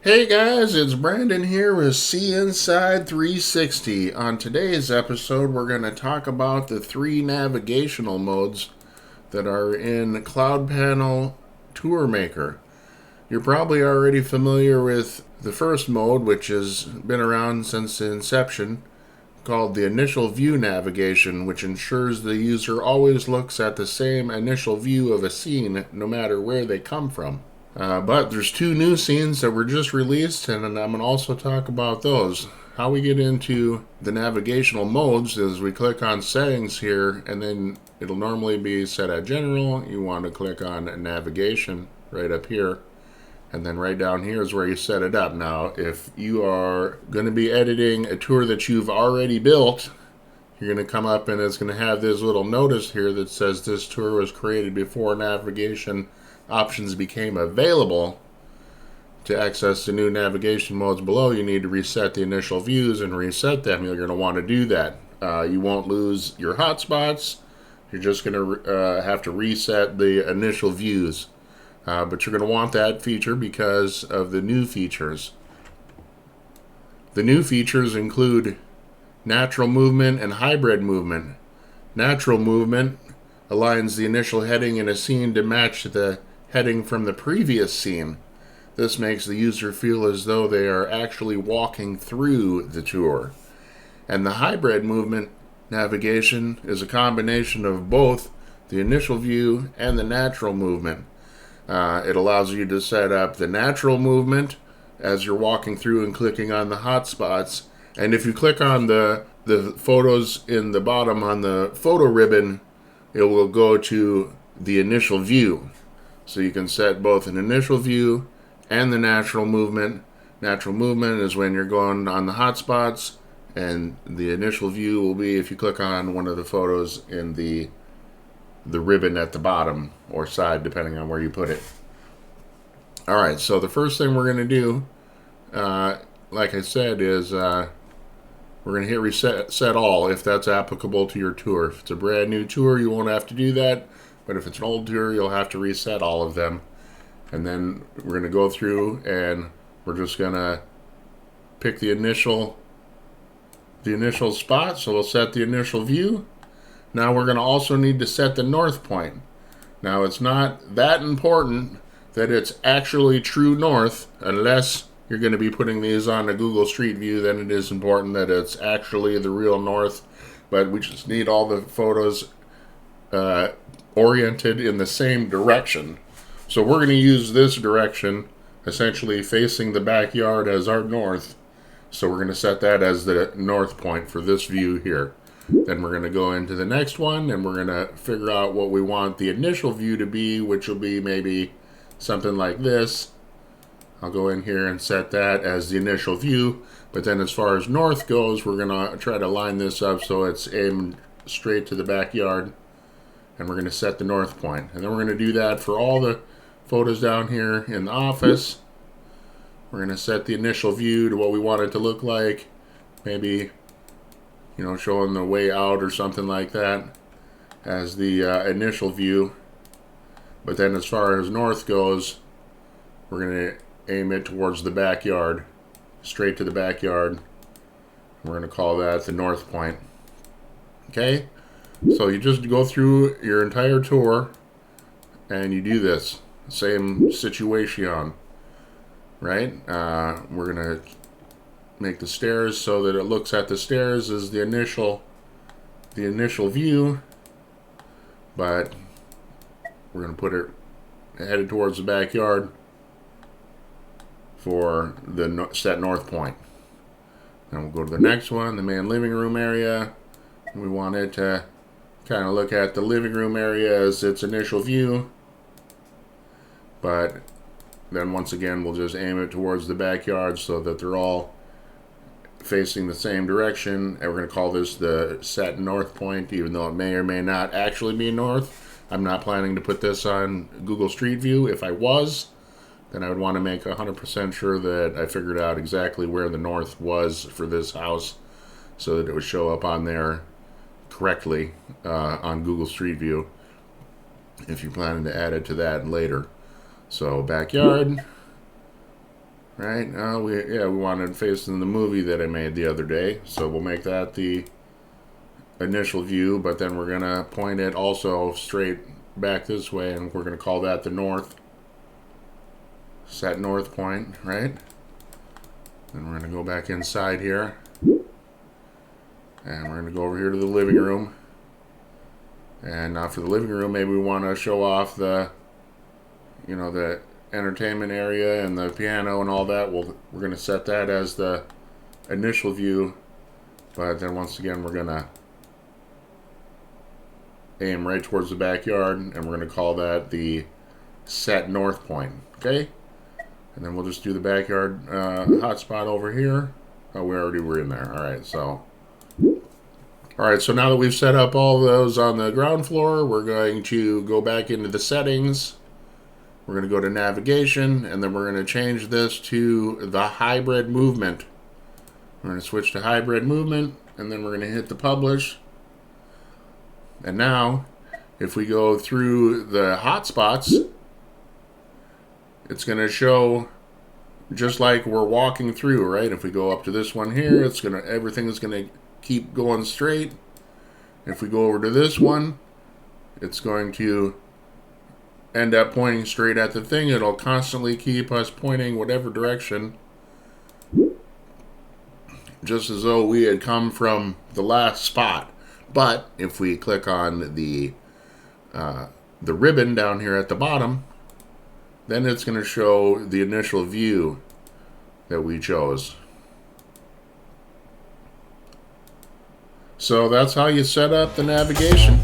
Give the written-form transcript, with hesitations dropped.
Hey guys, it's Brandon here with See Inside 360. On today's episode, we're going to talk about the three navigational modes that are in CloudPano TourMaker. You're probably already familiar with the first mode, which has been around since the inception, called the initial view navigation, which ensures the user always looks at the same initial view of a scene no matter where they come from. But there's two new scenes that were just released, and I'm going to also talk about those. How we get into the navigational modes is we click on settings here, and then it'll normally be set at general. You want to click on navigation right up here, and then right down here is where you set it up. Now, if you are going to be editing a tour that you've already built, you're going to come up and it's going to have this little notice here that says this tour was created before navigation options became available. To access the new navigation modes below, you need to reset the initial views and reset them. You're going to want to do that. You won't lose your hotspots. You're just going to have to reset the initial views. But you're going to want that feature because of the new features. The new features include natural movement and hybrid movement. Natural movement aligns the initial heading in a scene to match the heading from the previous scene. This makes the user feel as though they are actually walking through the tour. And the hybrid movement navigation is a combination of both the initial view and the natural movement. It allows you to set up the natural movement as you're walking through and clicking on the hotspots. And if you click on the photos in the bottom on the photo ribbon, it will go to the initial view. So you can set both an initial view and the natural movement. Natural movement is when you're going on the hotspots, and the initial view will be if you click on one of the photos in the ribbon at the bottom or side, depending on where you put it. All right, so the first thing we're going to do, like I said, is we're going to hit reset all if that's applicable to your tour. If it's a brand new tour, you won't have to do that. But if it's an old tour, you'll have to reset all of them. And then we're going to go through and we're just going to pick the initial spot. So we'll set the initial view. Now we're going to also need to set the north point. Now it's not that important that it's actually true north unless you're going to be putting these on a Google Street View. Then it is important that it's actually the real north. But we just need all the photos oriented in the same direction. So we're going to use this direction, essentially facing the backyard, as our north. So we're going to set that as the north point for this view here. Then we're going to go into the next one and we're going to figure out what we want the initial view to be, which will be maybe something like this. I'll go in here and set that as the initial view. But then as far as north goes, we're going to try to line this up so it's aimed straight to the backyard. And we're going to set the north point. And then we're going to do that for all the photos down here in the office. We're going to set the initial view to what we want it to look like. Maybe, showing the way out or something like that as the initial view. But then as far as north goes, we're going to aim it towards the backyard, straight to the backyard. We're going to call that the north point. Okay? So you just go through your entire tour and you do this. Same situation, right? We're going to make the stairs so that it looks at the stairs as the initial view. But we're going to put it headed towards the backyard for the set north point. And we'll go to the next one, the main living room area. We want it to kind of look at the living room area as its initial view. But then once again, we'll just aim it towards the backyard so that they're all facing the same direction. And we're going to call this the set north point, even though it may or may not actually be north. I'm not planning to put this on Google Street View. If I was, then I would want to make 100% sure that I figured out exactly where the north was for this house so that it would show up on there correctly on Google Street View if you're planning to add it to that later. So backyard, right? We wanted facing the movie that I made the other day, so we'll make that the initial view, but then we're gonna point it also straight back this way, and we're gonna call that the north. Set north point, right? Then we're gonna go back inside here, and we're gonna go over here to the living room. And now for the living room, maybe we want to show off the, the entertainment area and the piano and all that. We're going to set that as the initial view, but then once again we're going to aim right towards the backyard, and we're going to call that the set north point. Okay, and then we'll just do the backyard hotspot over here. Oh, we already were in there. All right, so now that we've set up all those on the ground floor, we're going to go back into the settings. We're going to go to navigation, and then we're going to change this to the hybrid movement. We're going to switch to hybrid movement, and then we're going to hit the publish. And now, if we go through the hotspots, it's going to show just like we're walking through, right? If we go up to this one here, everything's going to keep going straight. If we go over to this one, it's going to end up pointing straight at the thing. It'll constantly keep us pointing whatever direction, just as though we had come from the last spot. But if we click on the ribbon down here at the bottom, then it's going to show the initial view that we chose. So that's how you set up the navigation.